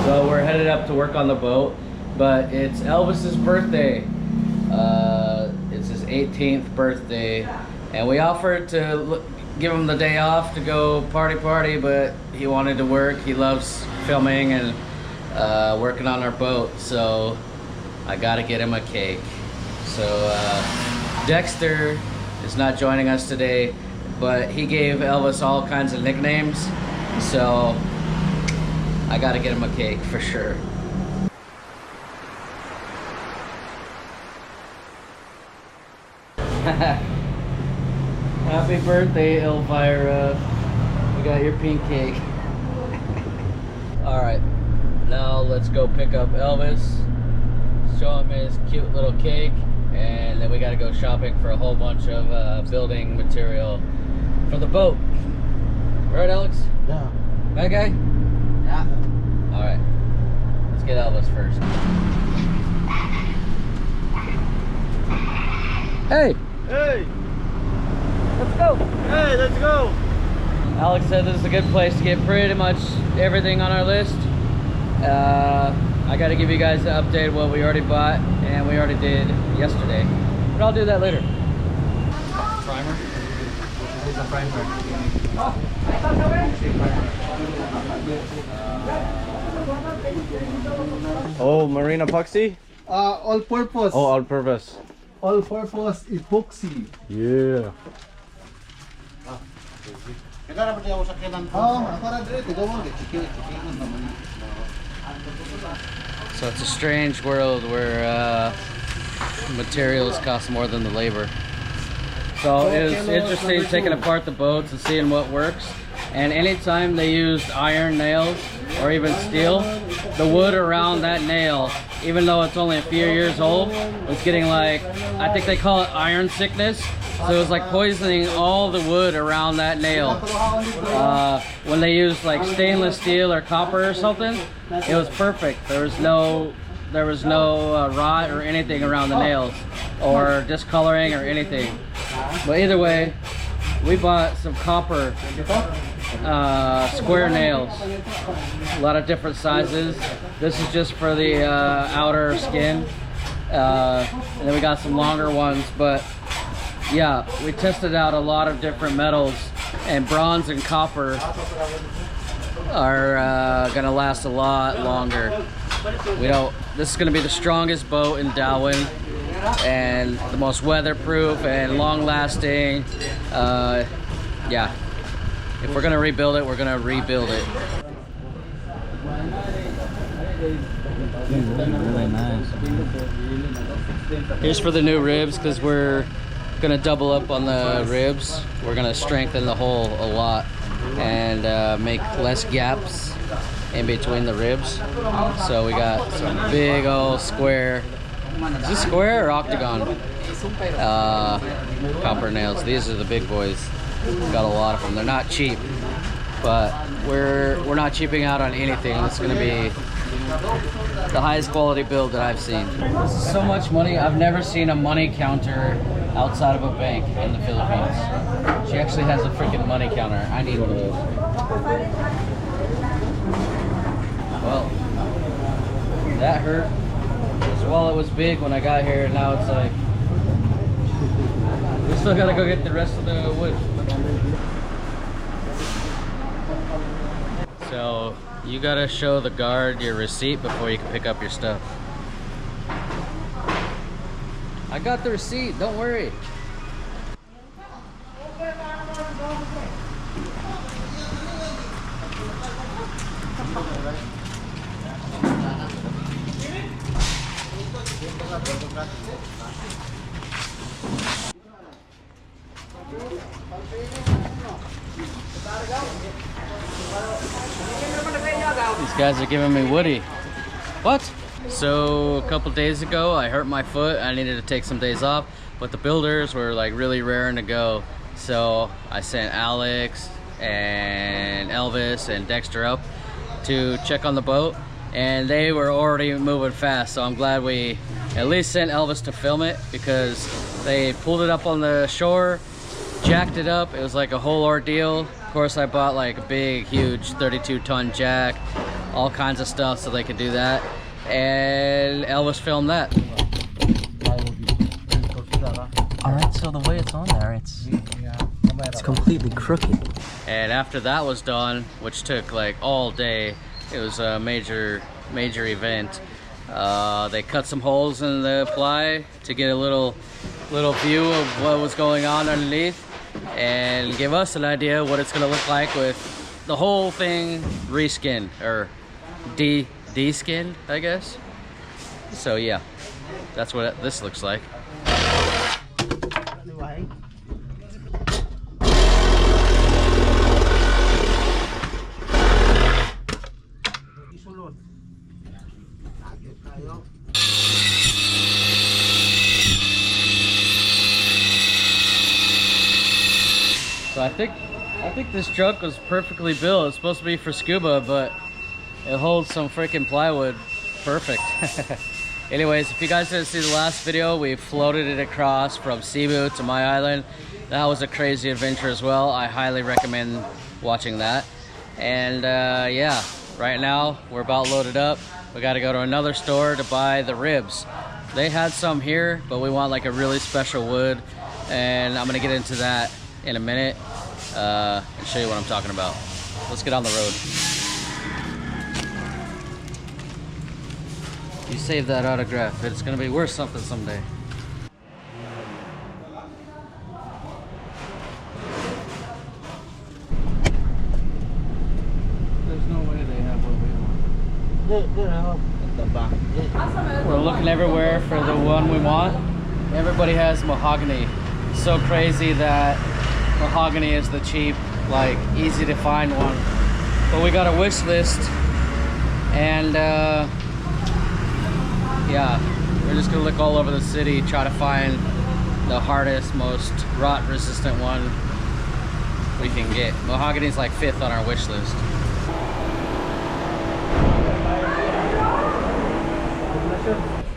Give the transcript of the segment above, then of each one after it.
So we're headed up to work on the boat, but it's Elvis's birthday. It's his 18th birthday, and we offered to give him the day off to go party, but he wanted to work. He loves filming and working on our boat, so I gotta get him a cake. So Dexter is not joining us today, but he gave Elvis all kinds of nicknames, so I gotta get him a cake for sure. Happy birthday, Elvira. You got your pink cake. Alright, now let's go pick up Elvis, show him his cute little cake, and then we gotta go shopping for a whole bunch of building material for the boat. Right, Alex? Yeah. That guy? Yeah. Alright, let's get Elvis first. Hey! Hey! Let's go! Hey, let's go! Alex said this is a good place to get pretty much everything on our list. I got to give you guys an update of what we already bought, and we already did yesterday, but I'll do that later. Primer? This is a primer. Oh, marine epoxy? All purpose. Oh, all purpose. All purpose epoxy. Yeah. So it's a strange world where materials cost more than the labor. So it was interesting taking apart the boats and seeing what works. And anytime they used iron nails or even steel, the wood around that nail, even though it's only a few years old, was getting like, I think they call it iron sickness. So it was like poisoning all the wood around that nail. When they used like stainless steel or copper or something, it was perfect. There was no rot or anything around the nails, or discoloring or anything. But either way, we bought some copper square nails, a lot of different sizes. This is just for the outer skin, and then we got some longer ones. But yeah, we tested out a lot of different metals, and bronze and copper are gonna last a lot longer. This is gonna be the strongest boat in Darwin and the most weatherproof and long-lasting. Yeah, if we're gonna rebuild it, we're gonna rebuild it. Really nice. Here's for the new ribs, because we're gonna double up on the ribs. We're gonna strengthen the hull a lot and make less gaps in between the ribs. So we got some big old square, is this square or octagon? Copper nails. These are the big boys. We've got a lot of them. They're not cheap, but we're not cheaping out on anything. It's gonna be the highest quality build that I've seen. This is so much money. I've never seen a money counter outside of a bank in the Philippines. She actually has a freaking money counter. I need one of those. Well, that hurt. This wallet was big when I got here, and now it's like, we still gotta go get the rest of the wood. So you gotta show the guard your receipt before you can pick up your stuff. I got the receipt, don't worry. These guys are giving me woody. What? So a couple days ago I hurt my foot. I needed to take some days off, but the builders were like really raring to go. So I sent Alex and Elvis and Dexter up to check on the boat, and they were already moving fast. So I'm glad we at least sent Elvis to film it, because they pulled it up on the shore, jacked it up. It was like a whole ordeal. Of course, I bought like a big, huge 32-ton jack. all kinds of stuff so they could do that. And Elvis filmed that. Alright, so the way it's on there, it's completely crooked. And after that was done, which took like all day, it was a major event. They cut some holes in the ply to get a little view of what was going on underneath and give us an idea what it's gonna look like with the whole thing reskinned, or de-skinned, I guess. So yeah, that's what this looks like. So I think this truck was perfectly built. It's supposed to be for scuba, but it holds some freaking plywood. Perfect. Anyways, if you guys didn't see the last video, we floated it across from Cebu to my island. That was a crazy adventure as well. I highly recommend watching that. And yeah, right now we're about loaded up. We got to go to another store to buy the ribs. They had some here, but we want like a really special wood, and I'm gonna get into that in a minute and show you what I'm talking about. Let's get on the road. You save that autograph. It's gonna be worth something someday. There's no way they have what we want. We're looking everywhere for the one we want. Everybody has mahogany. It's so crazy that mahogany is the cheap, like easy to find one. But we got a wish list, and yeah, we're just gonna look all over the city, try to find the hardest, most rot resistant one we can get. Mahogany's like 5th on our wish list.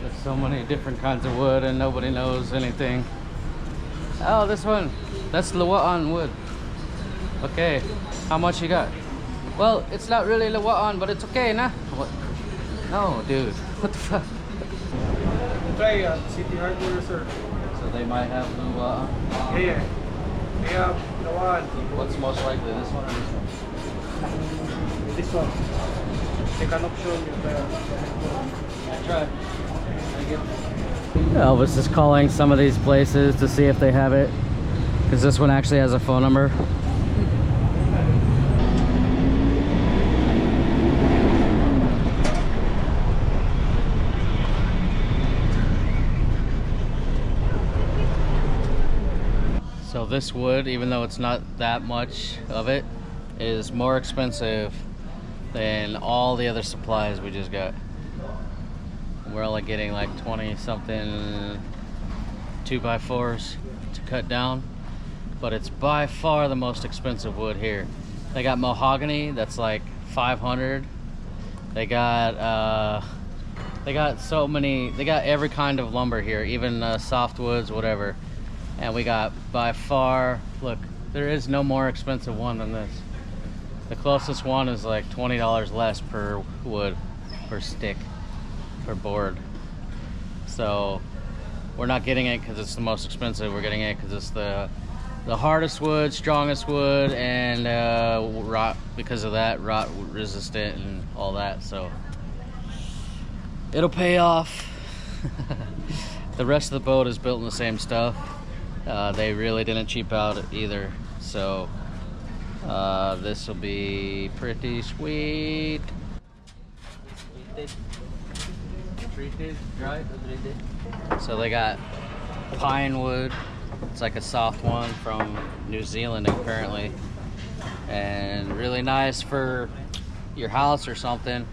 There's so many different kinds of wood and nobody knows anything. Oh, this one. That's Lawaan wood. Okay. How much you got? Well, it's not really Lawaan, but it's okay, nah? What? No, dude. What the fuck? Try City Hardware, sir. So they might have Lawaan. Yeah. They have the one. What's most likely, this one or this one? This one. Second option. Try. Elvis is calling some of these places to see if they have it, because this one actually has a phone number. So this wood, even though it's not that much of it, is more expensive than all the other supplies we just got. We're only getting like 20 something 2x4s to cut down, but it's by far the most expensive wood here. They got mahogany that's like 500. They got so many. They got every kind of lumber here, even softwoods, whatever. And we got by far, look, there is no more expensive one than this. The closest one is like $20 less per wood, per stick, per board. So we're not getting it because it's the most expensive. We're getting it because it's the hardest wood, strongest wood, and rot, because of that, rot resistant and all that. So it'll pay off. The rest of the boat is built in the same stuff. They really didn't cheap out either. So this will be pretty sweet. Treated, dry. So they got pine wood. It's like a soft one from New Zealand apparently, and really nice for your house or something,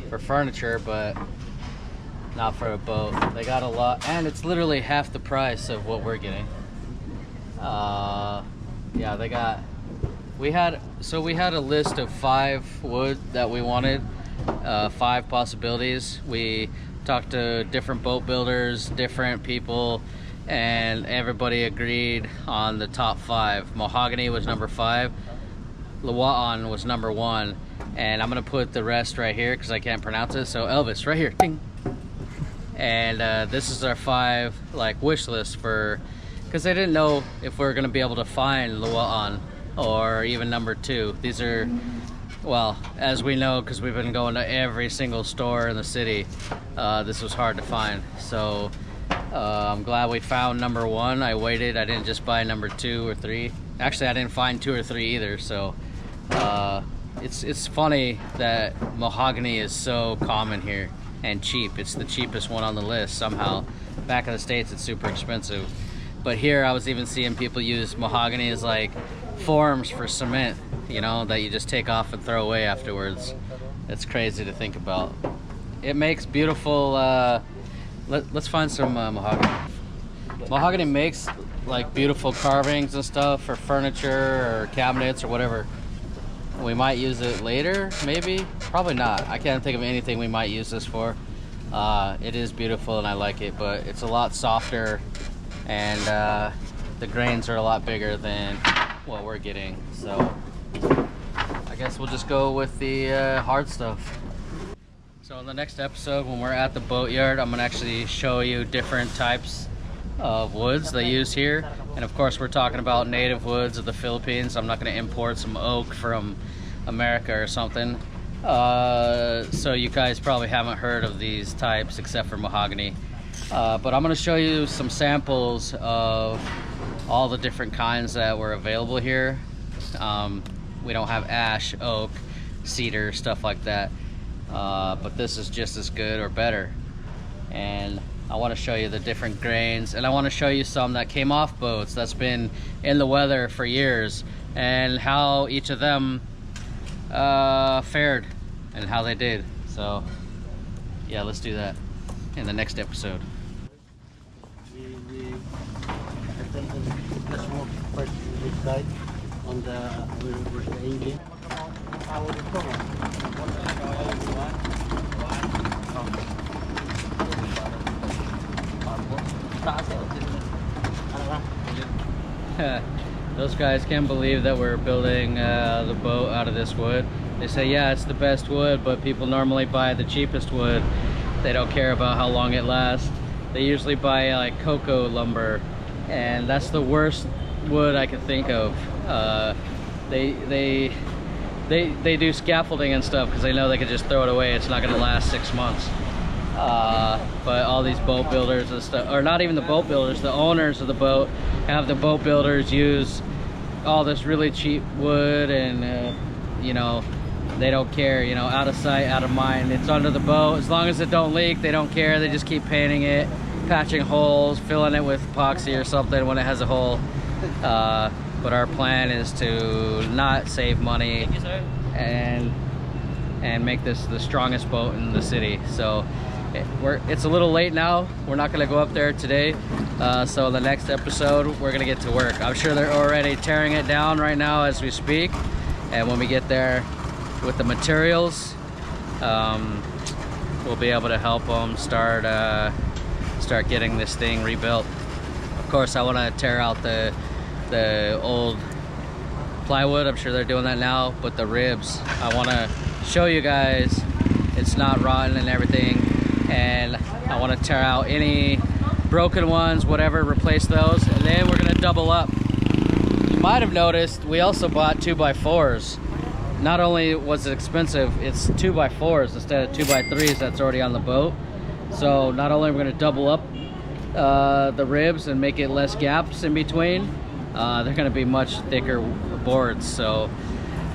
for furniture, but not for a boat. They got a lot, and it's literally half the price of what we're getting. Yeah, they got. We had a list of 5 wood that we wanted, 5 possibilities. We talked to different boat builders, different people, and everybody agreed on the top 5. Mahogany was number 5. Luwa'an was number 1, and I'm gonna put the rest right here because I can't pronounce it. So Elvis, right here. Ding. And this is our 5 like wish list for, because they didn't know if we are gonna be able to find Luwa'an or even number 2. These are, well, as we know, because we've been going to every single store in the city, this was hard to find. So I'm glad we found number 1. I waited. I didn't just buy number 2 or 3. Actually, I didn't find 2 or 3 either. So it's funny that mahogany is so common here and cheap. It's the cheapest one on the list somehow. Back in the States, it's super expensive. But here, I was even seeing people use mahogany as like forms for cement, you know, that you just take off and throw away afterwards. It's crazy to think about. It makes beautiful, let's find some mahogany. Mahogany makes like beautiful carvings and stuff for furniture or cabinets or whatever. We might use it later, maybe, probably not. I can't think of anything we might use this for. It is beautiful and I like it, but it's a lot softer, and the grains are a lot bigger than what we're getting. So I guess we'll just go with the hard stuff. So in the next episode, when we're at the boatyard, I'm gonna actually show you different types of woods they use here. And of course, we're talking about native woods of the Philippines. I'm not gonna import some oak from America or something. So you guys probably haven't heard of these types except for mahogany. But I'm gonna show you some samples of all the different kinds that were available here. We don't have ash, oak, cedar, stuff like that. But this is just as good or better. And I want to show you the different grains, and I want to show you some that came off boats that's been in the weather for years, and how each of them fared and how they did. So yeah, let's do that in the next episode. Let's walk first this side on the where's the engine. Those guys can't believe that we're building the boat out of this wood. They say, yeah, it's the best wood, but people normally buy the cheapest wood. They don't care about how long it lasts. They usually buy like cocoa lumber, and that's the worst wood I could think of. They do scaffolding and stuff because they know they could just throw it away. It's not gonna last 6 months. But all these boat builders and stuff, or not even the boat builders, the owners of the boat have the boat builders use all this really cheap wood, and you know, they don't care, you know, out of sight, out of mind. It's under the boat. As long as it don't leak, they don't care. They just keep painting it, patching holes, filling it with epoxy or something when it has a hole. But our plan is to not save money and make this the strongest boat in the city. So it's a little late now. We're not gonna go up there today. So the next episode, we're gonna get to work. I'm sure they're already tearing it down right now as we speak. And when we get there with the materials, we'll be able to help them start getting this thing rebuilt. Of course, I wanna tear out the old plywood. I'm sure they're doing that now, but the ribs, I wanna show you guys it's not rotten and everything. And I want to tear out any broken ones, whatever, replace those, and then we're gonna double up. You might have noticed we also bought 2x4s. Not only was it expensive, it's 2x4s instead of 2x3s that's already on the boat. So not only are we gonna double up the ribs and make it less gaps in between, they're gonna be much thicker boards. So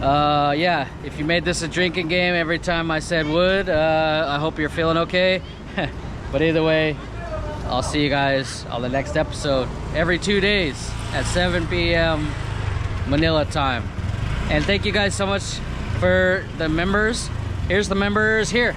yeah, if you made this a drinking game every time I said wood, I hope you're feeling okay. But either way, I'll see you guys on the next episode every 2 days at 7 p.m. Manila time. And thank you guys so much for the members. Here's the members here.